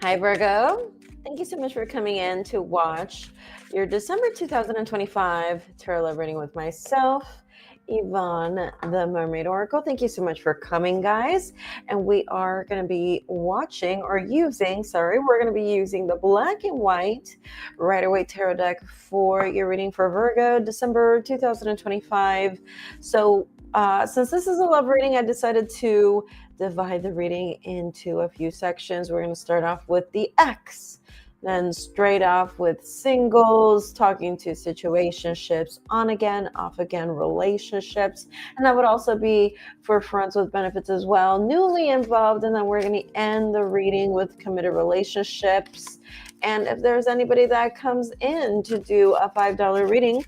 Hi, Virgo. Thank you so much for coming in to watch your December 2025 tarot reading with myself, Yvonne, the Mermaid Oracle. Thank you so much for coming, guys. And we are going to be we're going to be using the black and white Rider-Waite Tarot deck for your reading for Virgo, December 2025. So, since this is a love reading, I decided to divide the reading into a few sections. We're going to start off with the X, then straight off with singles, talking to situationships, on again, off again relationships, and that would also be for friends with benefits as well, newly involved, and then we're going to end the reading with committed relationships. And if there's anybody that comes in to do a $5 reading,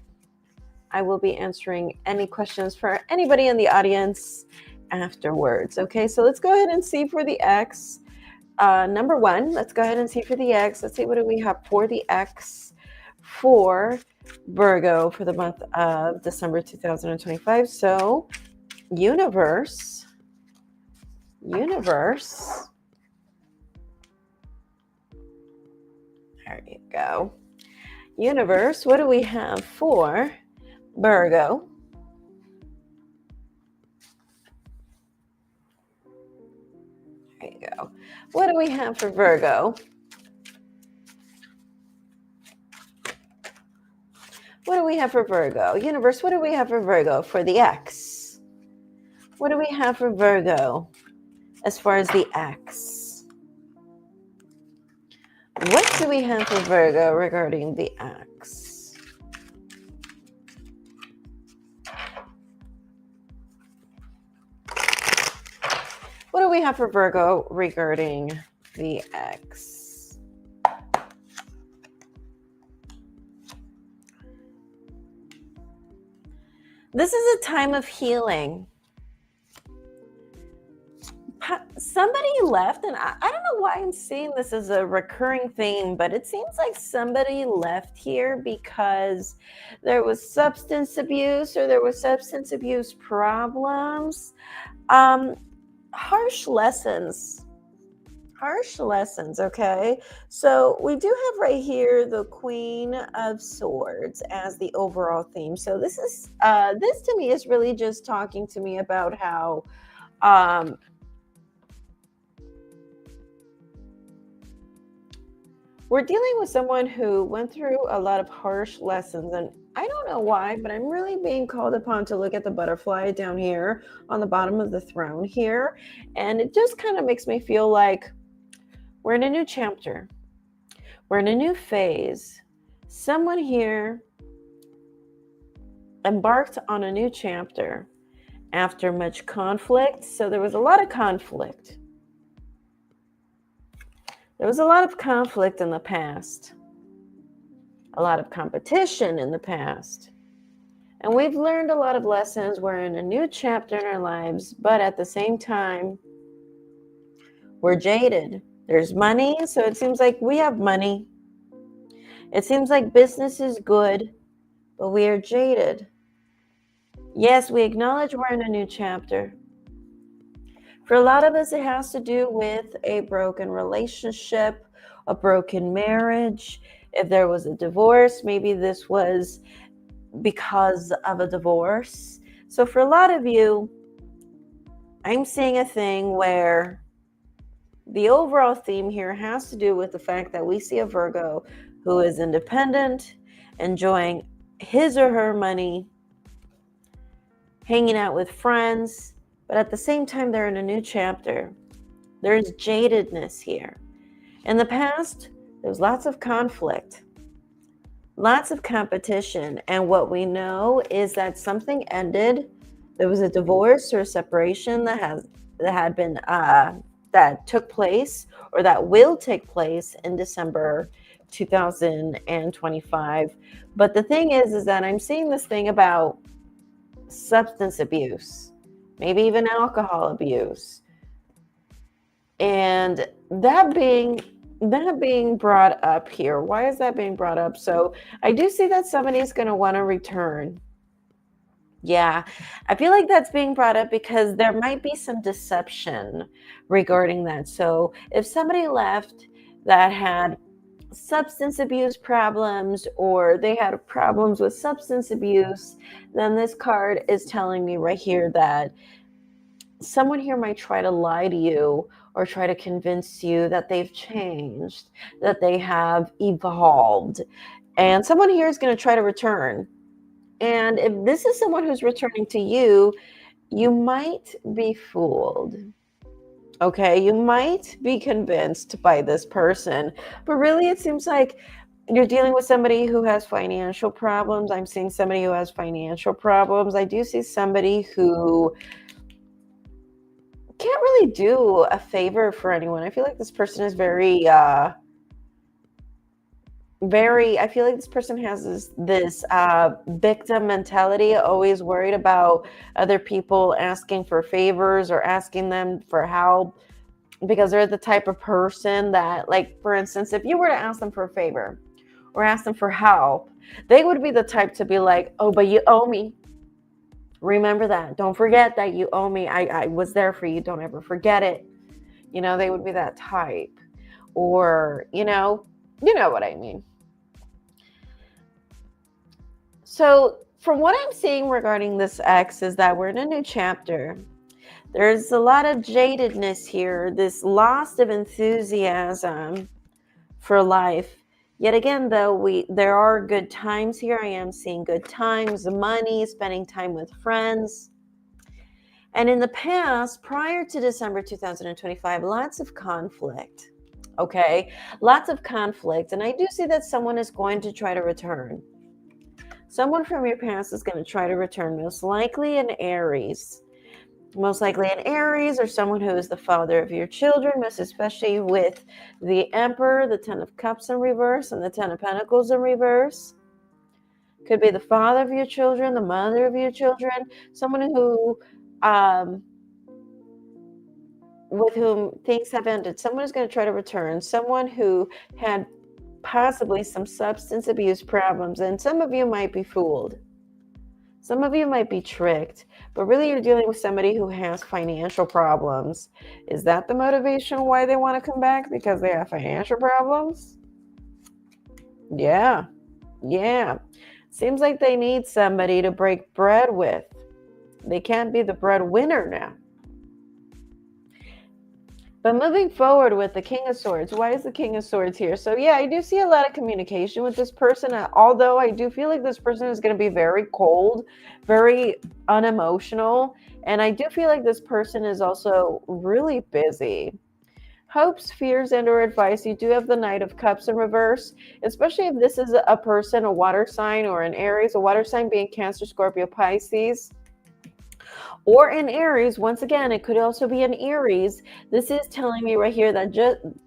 I will be answering any questions for anybody in the audience afterwards. Okay, so let's go ahead and see for the X. Number one, let's go ahead and see for the X. Let's see, what do we have for the X for Virgo for the month of December 2025. So universe, there you go. Universe, what do we have for Virgo? There you go. What do we have for Virgo? What do we have for Virgo? Universe, what do we have for Virgo for the X? What do we have for Virgo as far as the X? What do we have for Virgo regarding the X? What do we have for Virgo regarding the X? This is a time of healing. Somebody left, and I don't know why I'm seeing this as a recurring theme, but it seems like somebody left here because there was substance abuse or there was substance abuse problems. Harsh lessons, okay? So we do have right here the Queen of Swords as the overall theme. So this is, this to me is really just talking to me about how, we're dealing with someone who went through a lot of harsh lessons, and I don't know why, but I'm really being called upon to look at the butterfly down here on the bottom of the throne here, and it just kind of makes me feel like we're in a new chapter. We're in a new phase. Someone here embarked on a new chapter after much conflict. So there was a lot of conflict. There was a lot of conflict in the past, a lot of competition in the past. And we've learned a lot of lessons. We're in a new chapter in our lives, but at the same time, we're jaded. There's money, so it seems like we have money. It seems like business is good, but we are jaded. Yes, we acknowledge we're in a new chapter. For a lot of us, it has to do with a broken relationship, a broken marriage. If there was a divorce, maybe this was because of a divorce. So for a lot of you, I'm seeing a thing where the overall theme here has to do with the fact that we see a Virgo who is independent, enjoying his or her money, hanging out with friends, but at the same time, they're in a new chapter. There's jadedness here. In the past, there was lots of conflict, lots of competition, and what we know is that something ended. There was a divorce or a separation that took place or that will take place in December 2025. But the thing is that I'm seeing this thing about substance abuse, maybe even alcohol abuse, and that being brought up here. Why is that being brought up? So I do see that somebody is going to want to return. Yeah, I feel like that's being brought up because there might be some deception regarding that. So if somebody left, that had substance abuse problems, or they had problems with substance abuse, then this card is telling me right here that someone here might try to lie to you or try to convince you that they've changed, that they have evolved, and someone here is going to try to return. And if this is someone who's returning to you, you might be fooled. Okay, you might be convinced by this person, but really it seems like you're dealing with somebody who has financial problems. I'm seeing somebody who has financial problems. I do see somebody who can't really do a favor for anyone. I feel like this person is I feel like this person has this victim mentality, always worried about other people asking for favors or asking them for help, because they're the type of person that, like, for instance, if you were to ask them for a favor or ask them for help, they would be the type to be like, oh, but you owe me. Remember that. Don't forget that you owe me. I was there for you. Don't ever forget it. You know, they would be that type. Or, you know what I mean. So from what I'm seeing regarding this ex is that we're in a new chapter. There's a lot of jadedness here, this loss of enthusiasm for life. Yet again, though, there are good times here. I am seeing good times, money, spending time with friends. And in the past, prior to December 2025, lots of conflict. Okay, lots of conflict. And I do see that someone is going to try to return. Someone from your past is going to try to return, most likely an Aries. Most likely an Aries, or someone who is the father of your children, most especially with the Emperor, the Ten of Cups in reverse, and the Ten of Pentacles in reverse. Could be the father of your children, the mother of your children, someone who, with whom things have ended. Someone is going to try to return, someone who had possibly some substance abuse problems, and some of you might be fooled. Some of you might be tricked, but really you're dealing with somebody who has financial problems. Is that the motivation why they want to come back? Because they have financial problems? Yeah. Seems like they need somebody to break bread with. They can't be the breadwinner now. But moving forward with the King of Swords, why is the King of Swords here? So yeah, I do see a lot of communication with this person, although I do feel like this person is going to be very cold, very unemotional, and I do feel like this person is also really busy. Hopes, fears, and or advice. You do have the Knight of Cups in reverse, especially if this is a person, a water sign, or an Aries, a water sign being Cancer, Scorpio, Pisces. Or in Aries, once again, it could also be an Aries. This is telling me right here that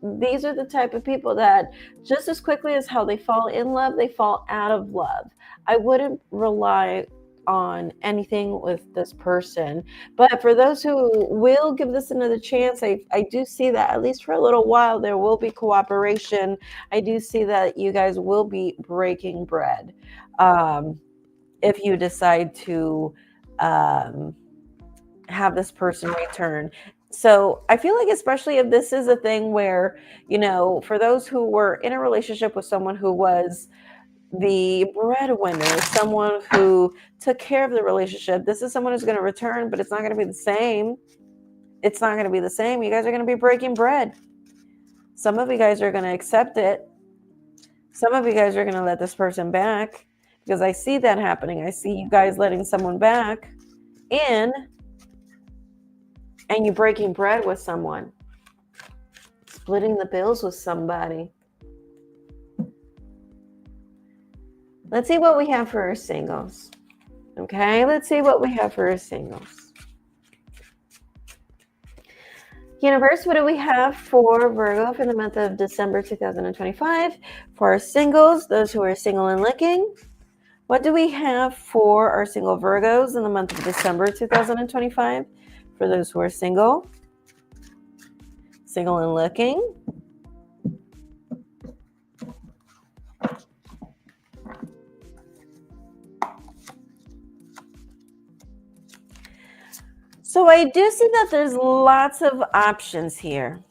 these are the type of people that just as quickly as how they fall in love, they fall out of love. I wouldn't rely on anything with this person. But for those who will give this another chance, I do see that at least for a little while, there will be cooperation. I do see that you guys will be breaking bread if you decide to have this person return. So I feel like, especially if this is a thing where, for those who were in a relationship with someone who was the breadwinner, someone who took care of the relationship, this is someone who's going to return, but it's not going to be the same. It's not going to be the same. You guys are going to be breaking bread. Some of you guys are going to accept it. Some of you guys are going to let this person back, because I see that happening. I see you guys letting someone back in, and you breaking bread with someone, splitting the bills with somebody. Let's see what we have for our singles. Okay, let's see what we have for our singles. Universe, what do we have for Virgo for the month of December 2025? For our singles, those who are single and looking, what do we have for our single Virgos in the month of December 2025? For those who are single and looking. So I do see that there's lots of options here.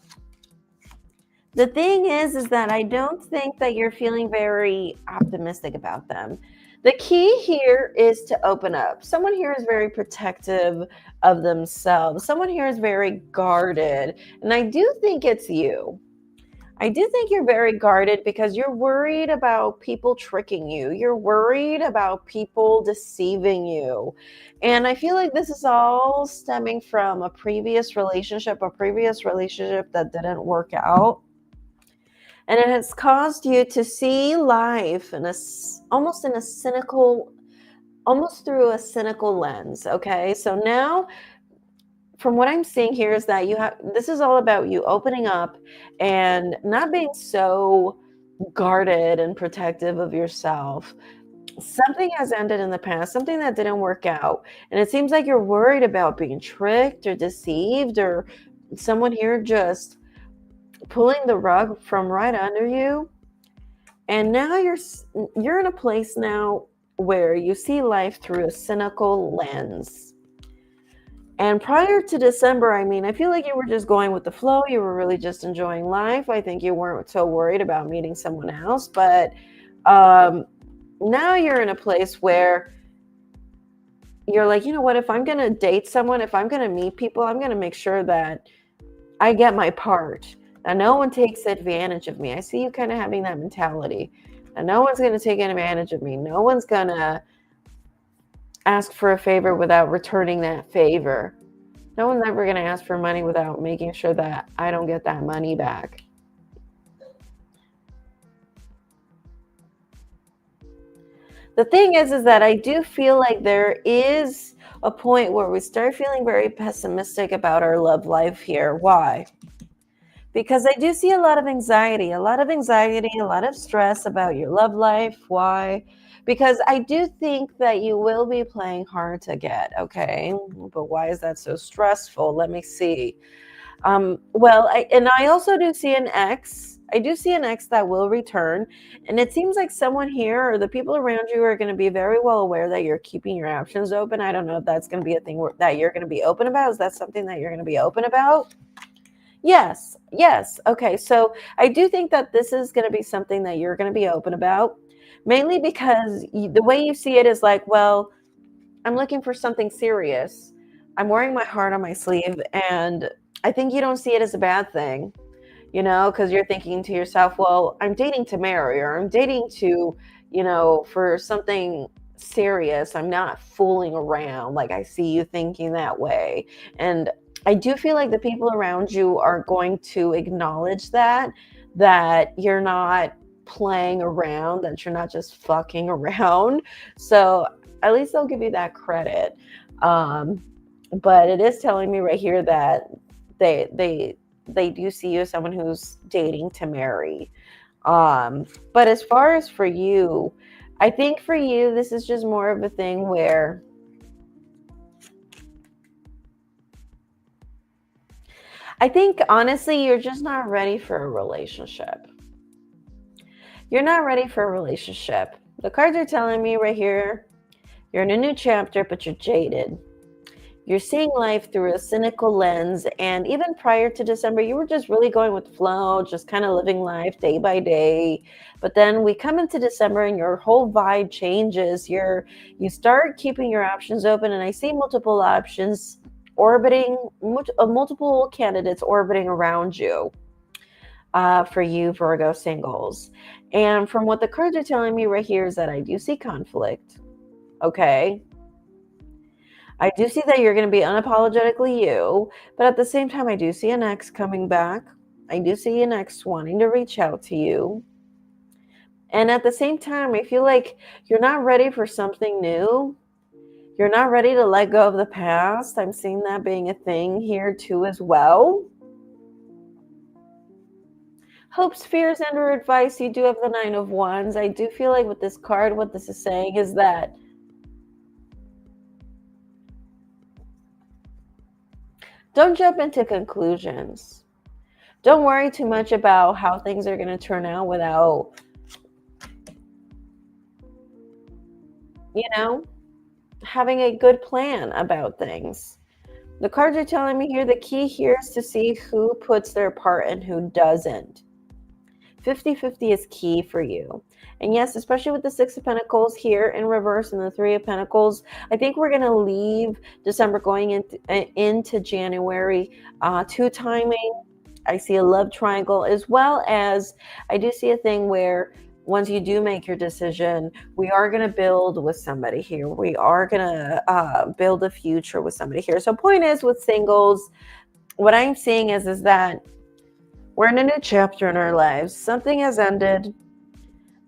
The thing is that I don't think that you're feeling very optimistic about them. The key here is to open up. Someone here is very protective of themselves. Someone here is very guarded. And I do think it's you. I do think you're very guarded because you're worried about people tricking you. You're worried about people deceiving you. And I feel like this is all stemming from a previous relationship that didn't work out. And it has caused you to see life almost in a cynical, almost through a cynical lens. Okay. So now, from what I'm seeing here, is that this is all about you opening up and not being so guarded and protective of yourself. Something has ended in the past, something that didn't work out. And it seems like you're worried about being tricked or deceived, or someone here just pulling the rug from right under you. And now you're in a place now where you see life through a cynical lens. And prior to December, I mean, I feel like you were just going with the flow. You were really just enjoying life. I think you weren't so worried about meeting someone else. But now you're in a place where you're like, you know what, if I'm going to date someone, if I'm going to meet people, I'm going to make sure that I get my part, that no one takes advantage of me. I see you kind of having that mentality, and no one's going to take advantage of me. No one's going to ask for a favor without returning that favor. No one's ever going to ask for money without making sure that I don't get that money back. The thing is that I do feel like there is a point where we start feeling very pessimistic about our love life here. Why? Because I do see a lot of anxiety, a lot of stress about your love life. Why? Because I do think that you will be playing hard to get, okay? But why is that so stressful? Let me see. I also do see an ex. I do see an ex that will return. And it seems like someone here or the people around you are going to be very well aware that you're keeping your options open. I don't know if that's going to be a thing that you're going to be open about. Is that something that you're going to be open about? Yes. Yes. Okay. So I do think that this is going to be something that you're going to be open about, mainly because the way you see it is like, well, I'm looking for something serious. I'm wearing my heart on my sleeve. And I think you don't see it as a bad thing, because you're thinking to yourself, well, I'm dating to marry, or I'm dating to, for something serious. I'm not fooling around. Like, I see you thinking that way. And I do feel like the people around you are going to acknowledge that you're not playing around, that you're not just fucking around. So at least they'll give you that credit. But it is telling me right here that they do see you as someone who's dating to marry. But as far as for you, I think for you, this is just more of a thing where I think, honestly, you're just not ready for a relationship. You're not ready for a relationship. The cards are telling me right here, you're in a new chapter, but you're jaded. You're seeing life through a cynical lens. And even prior to December, you were just really going with the flow, just kind of living life day by day. But then we come into December and your whole vibe changes. You start keeping your options open. And I see multiple options orbiting, multiple candidates orbiting around you for you, Virgo singles. And from what the cards are telling me right here is that I do see conflict. Okay. I do see that you're going to be unapologetically you, but at the same time, I do see an ex coming back. I do see an ex wanting to reach out to you. And at the same time, I feel like you're not ready for something new. You're not ready to let go of the past. I'm seeing that being a thing here too as well. Hopes, fears, and or advice. You do have the Nine of Wands. I do feel like with this card, what this is saying is that don't jump into conclusions. Don't worry too much about how things are going to turn out without, having a good plan about things. The cards are telling me here the key here is to see who puts their part and who doesn't. 50-50 is key for you. And yes, especially with the Six of Pentacles here in reverse and the Three of Pentacles, I think we're going to leave December going into January to timing. I see a love triangle, as well as I do see a thing where once you do make your decision, we are going to build with somebody here. We are going to build a future with somebody here. So point is, with singles, what I'm seeing is that we're in a new chapter in our lives. Something has ended.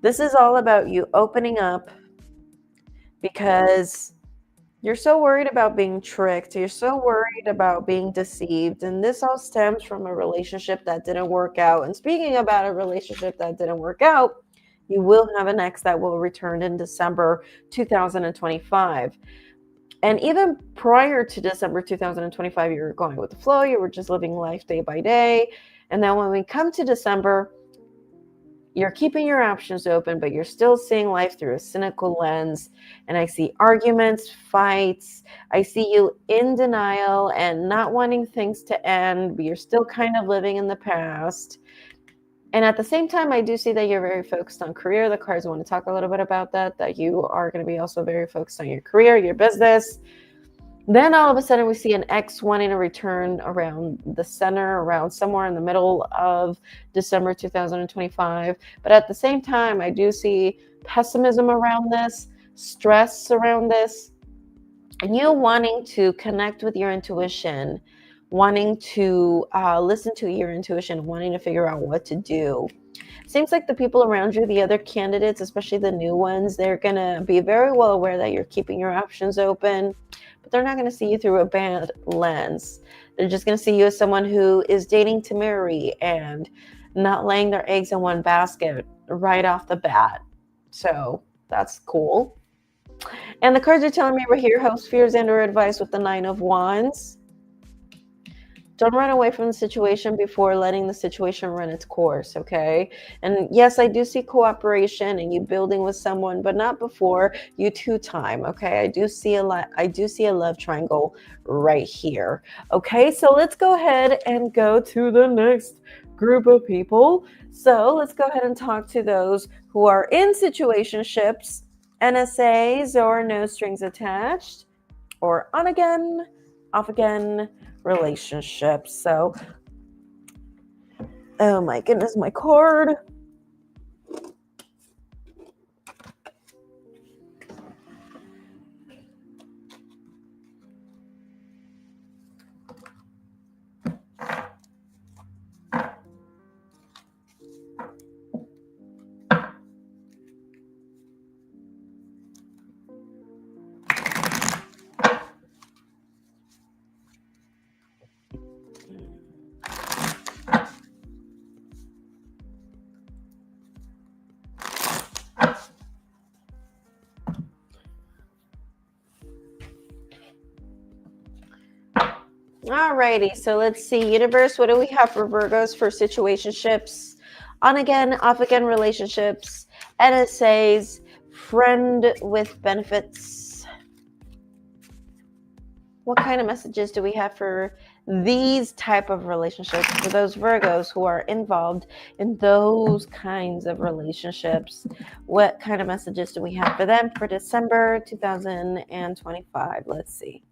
This is all about you opening up, because you're so worried about being tricked. You're so worried about being deceived. And this all stems from a relationship that didn't work out. And speaking about a relationship that didn't work out, you will have an ex that will return in December 2025. And even prior to December 2025, you were going with the flow. You were just living life day by day. And then when we come to December, you're keeping your options open, but you're still seeing life through a cynical lens. And I see arguments, fights. I see you in denial and not wanting things to end, but you're still kind of living in the past. And at the same time, I do see that you're very focused on career. The cards want to talk a little bit about that you are going to be also very focused on your career, your business. Then all of a sudden we see an ex wanting to return around the center, around somewhere in the middle of December 2025. But at the same time, I do see pessimism around this, stress around this, and you wanting to connect with your intuition, wanting to listen to your intuition, wanting to figure out what to do. Seems like the people around you, the other candidates, especially the new ones, they're going to be very well aware that you're keeping your options open, but they're not going to see you through a bad lens. They're just going to see you as someone who is dating to marry and not laying their eggs in one basket right off the bat. So that's cool. And the cards are telling me we're here, hopes, fears, and or advice with the Nine of Wands. Don't run away from the situation before letting the situation run its course, okay? And yes, I do see cooperation and you building with someone, but not before you two time, okay? I do see a love triangle right here. Okay, so let's go ahead and go to the next group of people. So let's go ahead and talk to those who are in situationships, NSAs, or no strings attached, or on again, off again relationships. So, oh my goodness, my card. Alrighty, so let's see. Universe, what do we have for Virgos for situationships? On again, off again relationships, NSAs, friend with benefits. What kind of messages do we have for these type of relationships, for those Virgos who are involved in those kinds of relationships? What kind of messages do we have for them for December 2025? Let's see.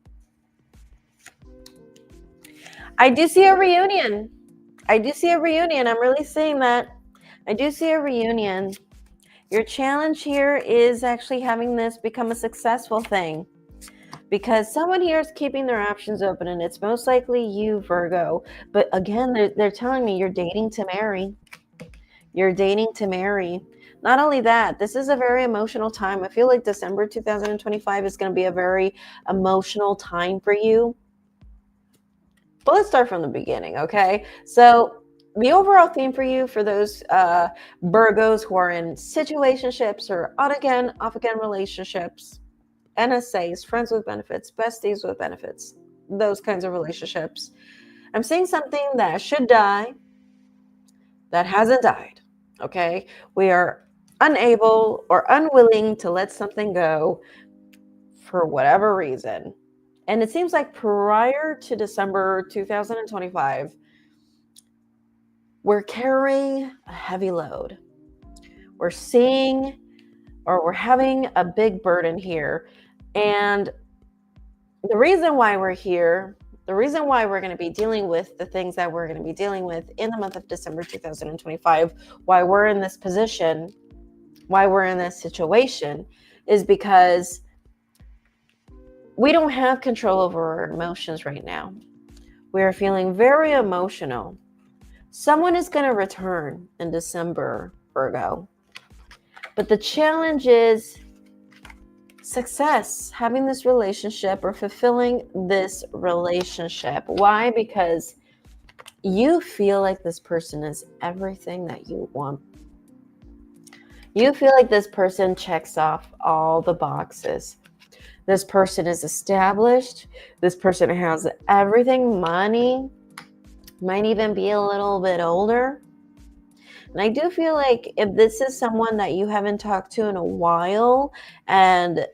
I do see a reunion. I'm really seeing that. I do see a reunion. Your challenge here is actually having this become a successful thing, because someone here is keeping their options open, and it's most likely you, Virgo. But again, they're telling me you're dating to marry. You're dating to marry. Not only that, this is a very emotional time. I feel like December 2025 is going to be a very emotional time for you. But let's start from the beginning, okay? So the overall theme for you, for those Virgos who are in situationships or on again, off again relationships, NSAs, friends with benefits, besties with benefits, those kinds of relationships, I'm seeing something that should die that hasn't died, okay? We are unable or unwilling to let something go for whatever reason. And it seems like prior to December 2025, we're carrying a heavy load. We're seeing, or we're having a big burden here. And the reason why we're here, the reason why we're going to be dealing with the things that we're going to be dealing with in the month of December 2025, why we're in this position, why we're in this situation, is because we don't have control over our emotions right now. We are feeling very emotional. Someone is going to return in December, Virgo. But the challenge is success, having this relationship or fulfilling this relationship. Why? Because you feel like this person is everything that you want. You feel like this person checks off all the boxes. This person is established. This person has everything, money, might even be a little bit older. And I do feel like if this is someone that you haven't talked to in a while, and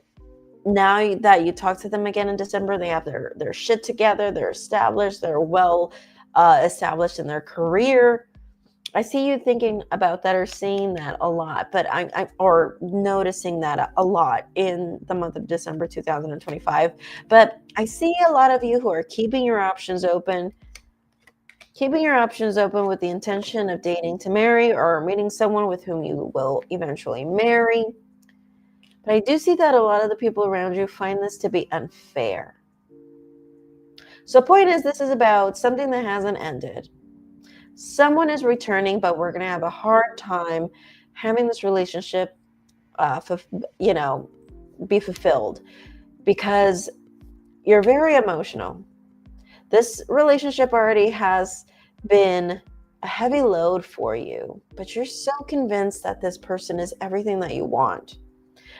now that you talk to them again in December, they have their shit together, they're established, they're well established in their career. I see you thinking about that or seeing that a lot, but or noticing that a lot in the month of December 2025. But I see a lot of you who are keeping your options open with the intention of dating to marry or meeting someone with whom you will eventually marry. But I do see that a lot of the people around you find this to be unfair. So point is, this is about something that hasn't ended. Someone is returning, but we're going to have a hard time having this relationship, be fulfilled because you're very emotional. This relationship already has been a heavy load for you, but you're so convinced that this person is everything that you want.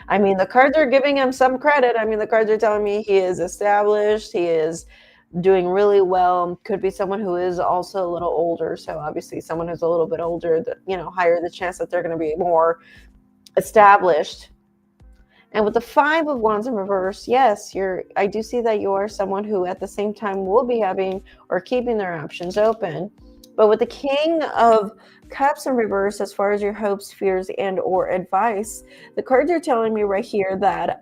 I mean, the cards are giving him some credit. I mean, the cards are telling me he is established. He is doing really well. Could be someone who is also a little older. So obviously someone who's a little bit older, higher the chance that they're going to be more established. And with the 5 of Wands in reverse, yes, I do see that you are someone who at the same time will be having or keeping their options open. But with the King of Cups in reverse, as far as your hopes, fears, and or advice, the cards are telling me right here that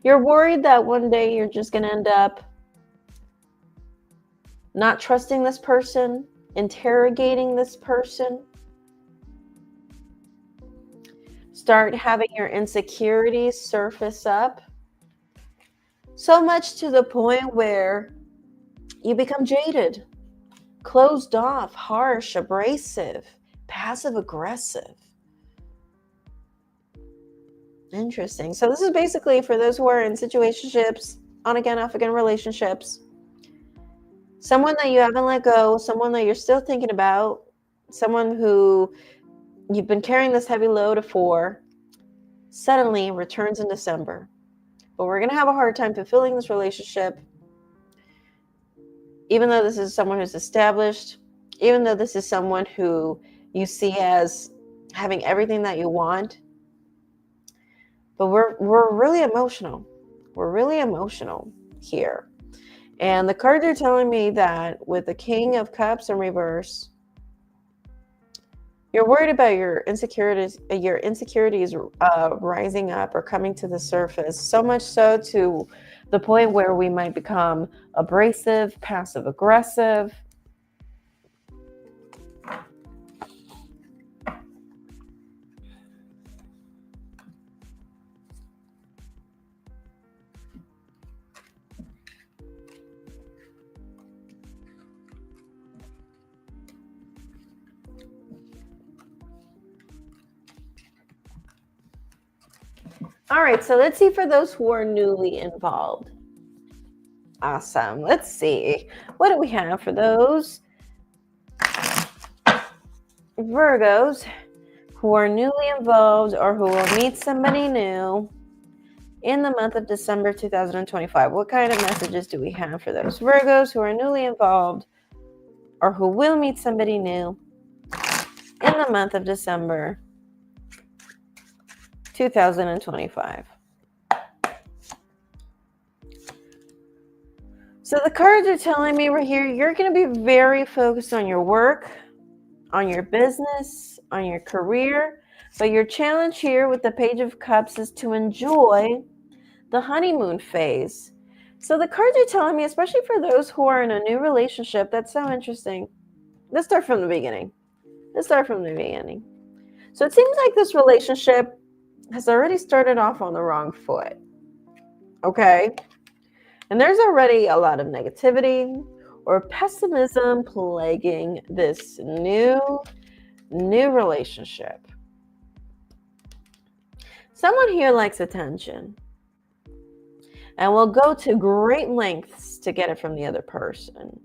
you're worried that one day you're just going to end up not trusting this person, interrogating this person, start having your insecurities surface up, so much to the point where you become jaded, closed off, harsh, abrasive, passive aggressive. Interesting. So this is basically for those who are in situationships, on again, off again relationships, someone that you haven't let go, someone that you're still thinking about, someone who you've been carrying this heavy load for, suddenly returns in December. But we're going to have a hard time fulfilling this relationship, even though this is someone who's established, even though this is someone who you see as having everything that you want. But we're really emotional. We're really emotional here. And the cards are telling me that with the King of Cups in reverse, you're worried about your insecurities rising up or coming to the surface, so much so to the point where we might become abrasive, passive aggressive. All right, so let's see for those who are newly involved. Awesome. Let's see. What do we have for those Virgos who are newly involved or who will meet somebody new in the month of December 2025? What kind of messages do we have for those Virgos who are newly involved or who will meet somebody new in the month of December 2025? So the cards are telling me right here, you're going to be very focused on your work, on your business, on your career. But your challenge here with the Page of Cups is to enjoy the honeymoon phase. So the cards are telling me, especially for those who are in a new relationship, that's so interesting. Let's start from the beginning. So it seems like this relationship has already started off on the wrong foot. Okay? And there's already a lot of negativity or pessimism plaguing this new relationship. Someone here likes attention and will go to great lengths to get it from the other person.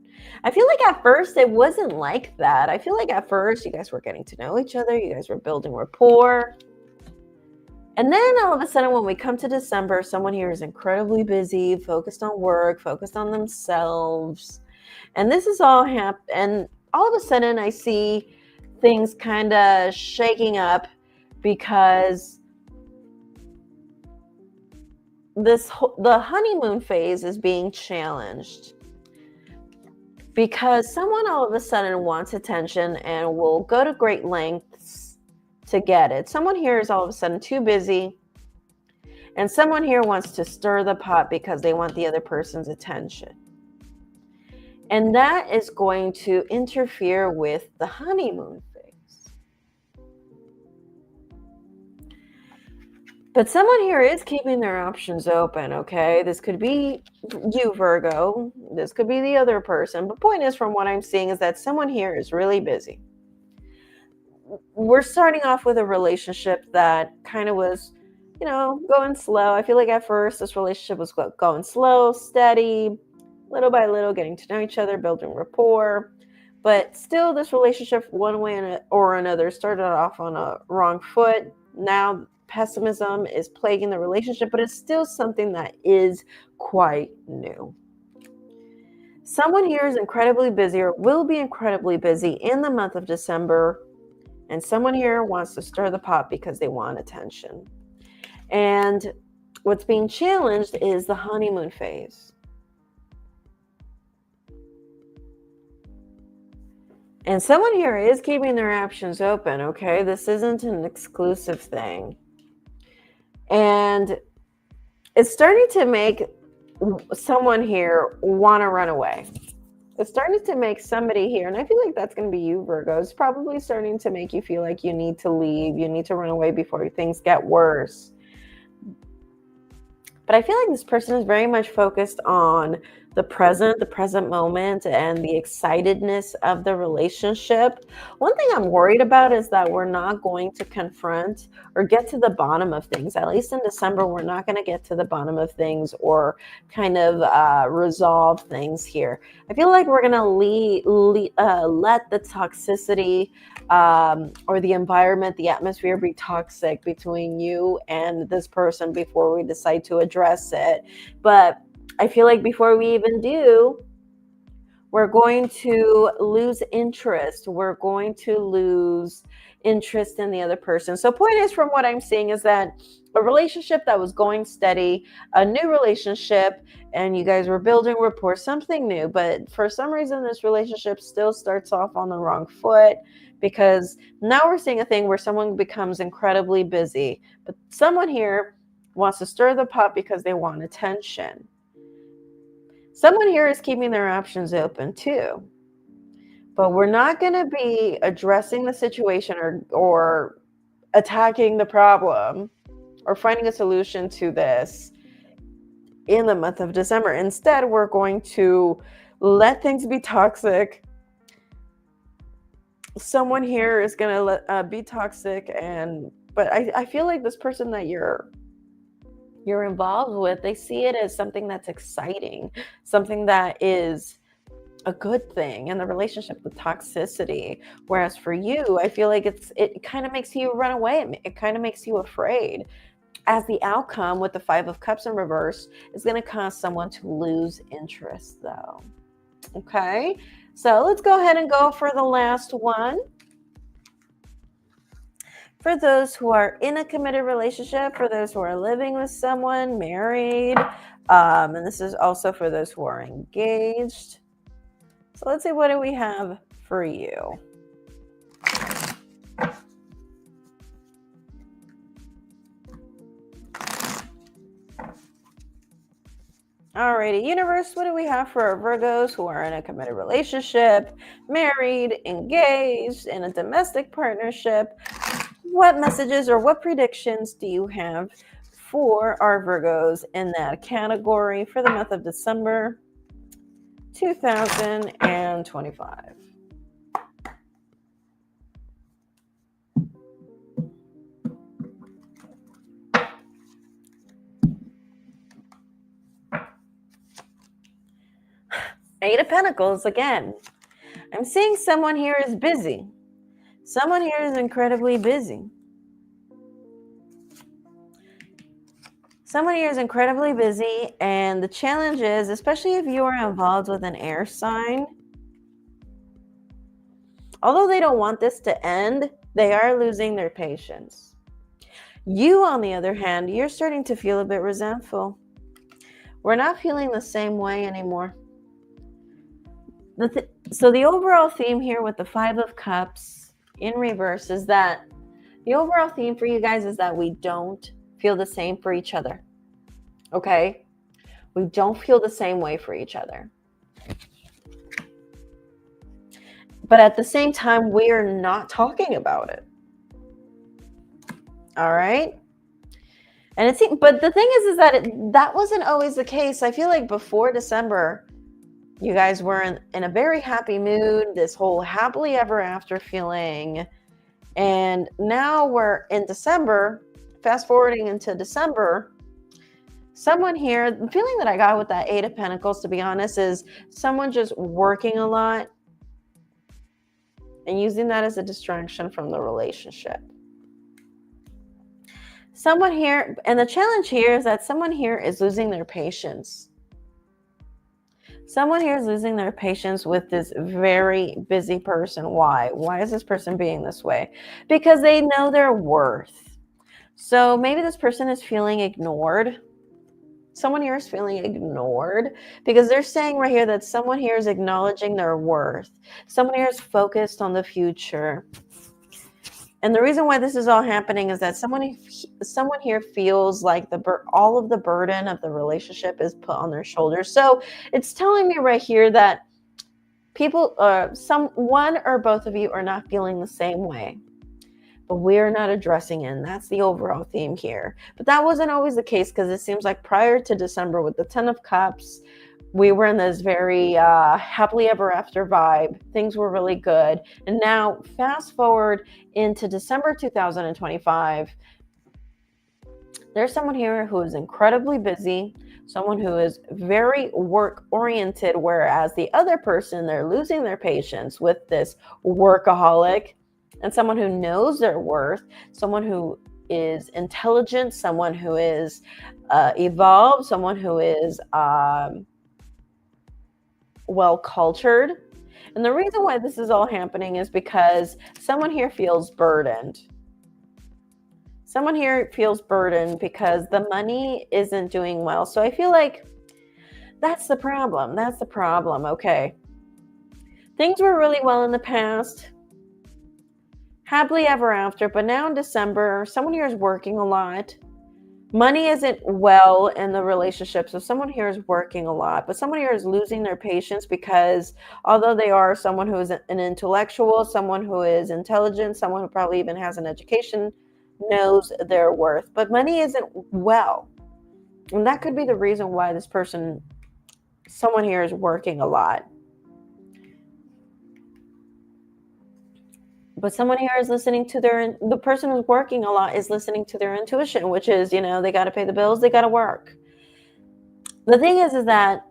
I feel like at first it wasn't like that. I feel like at first you guys were getting to know each other. You guys were building rapport. And then all of a sudden, when we come to December, someone here is incredibly busy, focused on work, focused on themselves. And this is all happening. And all of a sudden, I see things kind of shaking up because the honeymoon phase is being challenged. Because someone all of a sudden wants attention and will go to great lengths to get it. Someone here is all of a sudden too busy, and someone here wants to stir the pot because they want the other person's attention. And that is going to interfere with the honeymoon phase. But someone here is keeping their options open, okay? This could be you, Virgo. This could be the other person. But point is, from what I'm seeing, is that someone here is really busy. We're starting off with a relationship that kind of was, going slow. I feel like at first this relationship was going slow, steady, little by little, getting to know each other, building rapport. But still, this relationship, one way or another, started off on a wrong foot. Now, pessimism is plaguing the relationship, but it's still something that is quite new. Someone here is incredibly busy or will be incredibly busy in the month of December. And someone here wants to stir the pot because they want attention. And what's being challenged is the honeymoon phase. And someone here is keeping their options open, okay? This isn't an exclusive thing. And it's starting to make someone here want to run away. It's starting to make somebody here, and I feel like that's going to be you, Virgo. It's probably starting to make you feel like you need to leave. You need to run away before things get worse. But I feel like this person is very much focused on the present moment, and the excitedness of the relationship. One thing I'm worried about is that we're not going to confront or get to the bottom of things. At least in December, we're not going to get to the bottom of things or kind of resolve things here. I feel like we're going to let the toxicity or the environment, the atmosphere be toxic between you and this person before we decide to address it. But I feel like before we even do, we're going to lose interest. We're going to lose interest in the other person. So point is, from what I'm seeing, is that a relationship that was going steady, a new relationship, and you guys were building rapport, something new. But for some reason, this relationship still starts off on the wrong foot, because now we're seeing a thing where someone becomes incredibly busy. But someone here wants to stir the pot because they want attention. Someone here is keeping their options open too. But we're not going to be addressing the situation or attacking the problem or finding a solution to this in the month of December. Instead, we're going to let things be toxic. Someone here is going to be toxic, but I feel like this person that you're involved with, they see it as something that's exciting, something that is a good thing in the relationship with toxicity. Whereas for you, I feel like it kind of makes you run away. It kind of makes you afraid. As the outcome with the 5 of Cups in reverse is going to cause someone to lose interest though. Okay, so let's go ahead and go for the last one. For those who are in a committed relationship, for those who are living with someone, married, And this is also for those who are engaged. So let's see, what do we have for you? Alrighty, universe, what do we have for our Virgos who are in a committed relationship, married, engaged, in a domestic partnership? What messages or what predictions do you have for our Virgos in that category for the month of December 2025? Eight of Pentacles again. I'm seeing someone here is busy. Someone here is incredibly busy. Someone here is incredibly busy, and the challenge is, especially if you are involved with an air sign, although they don't want this to end, they are losing their patience. You, on the other hand, you're starting to feel a bit resentful. We're not feeling the same way anymore. So the overall theme here with the Five of Cups in reverse is that the overall theme for you guys is that we don't feel the same for each other. Okay? We don't feel the same way for each other. But at the same time, we are not talking about it. All right? And it seems, but the thing is that that wasn't always the case. I feel like before December, you guys were in a very happy mood, this whole happily ever after feeling. And now we're in December, fast forwarding into December, someone here, the feeling that I got with that Eight of Pentacles, to be honest, is someone just working a lot and using that as a distraction from the relationship. Someone here, and the challenge here is that someone here is losing their patience. Someone here is losing their patience with this very busy person. Why? Why is this person being this way? Because they know their worth. So maybe this person is feeling ignored. Someone here is feeling ignored because they're saying right here that someone here is acknowledging their worth. Someone here is focused on the future. And the reason why this is all happening is that someone here feels like all of the burden of the relationship is put on their shoulders. So it's telling me right here that people, one or both of you are not feeling the same way, but we're not addressing it. And that's the overall theme here. But that wasn't always the case, because it seems like prior to December with the Ten of Cups, we were in this very happily ever after vibe. Things were really good. And now fast forward into December 2025, there's someone here who is incredibly busy, someone who is very work oriented, whereas the other person, they're losing their patience with this workaholic, and someone who knows their worth, someone who is intelligent, someone who is evolved, someone who is well-cultured. And the reason why this is all happening is because someone here feels burdened. Someone here feels burdened because the money isn't doing well. So I feel like that's the problem. That's the problem. Okay. Things were really well in the past. Happily ever after. But now in December, someone here is working a lot. Money isn't well in the relationship, so someone here is working a lot, but someone here is losing their patience because although they are someone who is an intellectual, someone who is intelligent, someone who probably even has an education, knows their worth, but money isn't well. And that could be the reason why this person, someone here is working a lot. But someone here is listening to the person who's working a lot is listening to their intuition, which is, they got to pay the bills, they got to work. The thing is that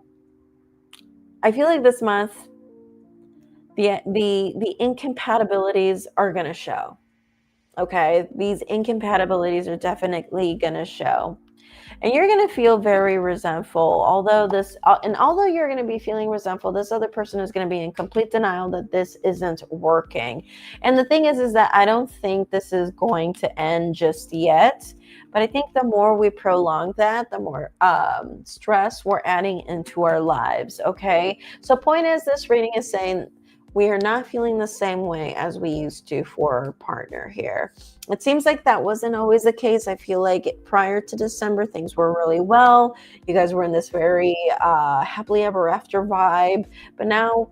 I feel like this month, the incompatibilities are going to show. Okay. These incompatibilities are definitely going to show. And you're going to feel very resentful. Although you're going to be feeling resentful, this other person is going to be in complete denial that this isn't working. And the thing is that I don't think this is going to end just yet. But I think the more we prolong that, the more stress we're adding into our lives. Okay. So point is, this reading is saying we are not feeling the same way as we used to for our partner here. It seems like that wasn't always the case. I feel like prior to December, things were really well. You guys were in this very happily ever after vibe. But now,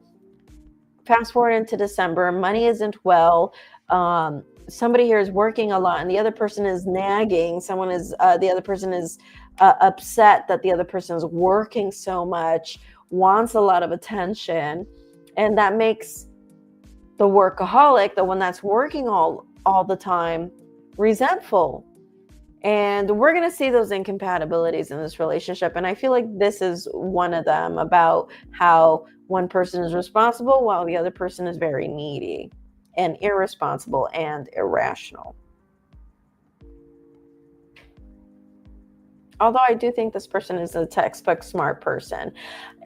fast forward into December, money isn't well. Somebody here is working a lot and the other person is nagging. The other person is upset that the other person is working so much, wants a lot of attention. And that makes the workaholic, the one that's working all the time, resentful. And we're going to see those incompatibilities in this relationship. And I feel like this is one of them, about how one person is responsible while the other person is very needy and irresponsible and irrational. Although I do think this person is a textbook smart person.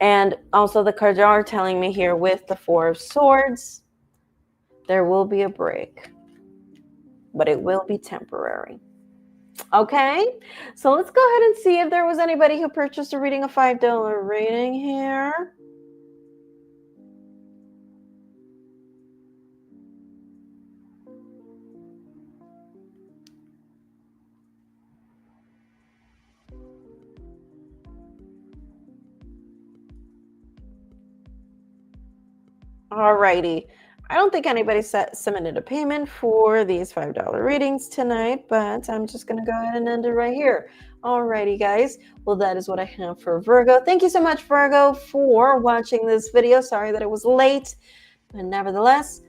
And also the cards are telling me here with the Four of Swords, there will be a break, but it will be temporary. Okay, so let's go ahead and see if there was anybody who purchased a reading, a $5 reading here. Alrighty. I don't think anybody submitted a payment for these $5 readings tonight, but I'm just going to go ahead and end it right here. Alrighty, guys. Well, that is what I have for Virgo. Thank you so much, Virgo, for watching this video. Sorry that it was late, but nevertheless,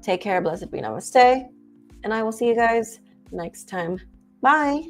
take care. Blessed be, namaste. And I will see you guys next time. Bye.